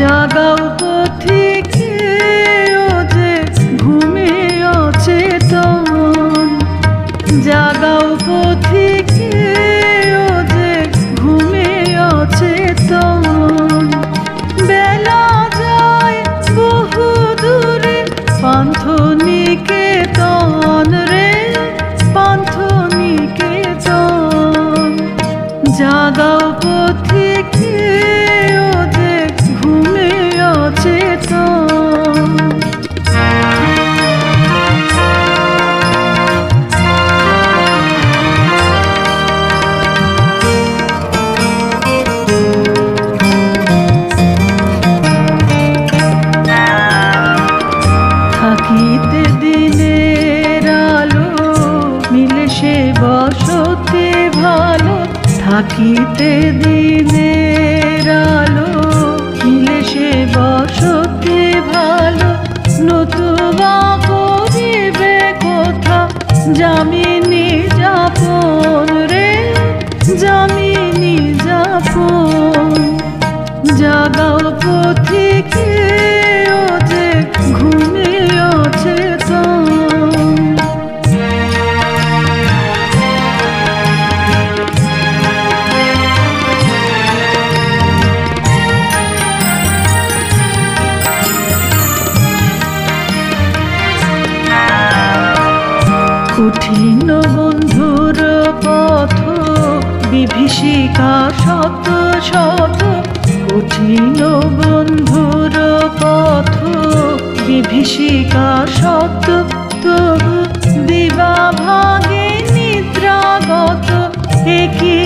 জাগাও পথিকে ও যে ঘুমে অচেতন, জাগাও পথিকে ও যে ঘুমে অচেতন। বেলা যায় বহু দূরে পান্থ নিকেতন রে, পান্থ নিকেতন। জাগাও পথিকে ও যে ঘুমে অচেতন। থাকিতে দিনের আলো মিলে সে বসতে ভালো, থাকিতে দিনের আলো মিলে সে বসতে ভালো। নতুবা করিবে কোথা যামিনী যাপন রে, যামিনী যাপন। জাগাও পথিকে ও যে ঘুমে অচেতন। কঠিন বন্ধুর পথ বিভীষিকা শত শত, কঠিন বন্ধুর পথ বিভীষিকা শত। তবু দিবা ভাগে নিদ্রাগত, একি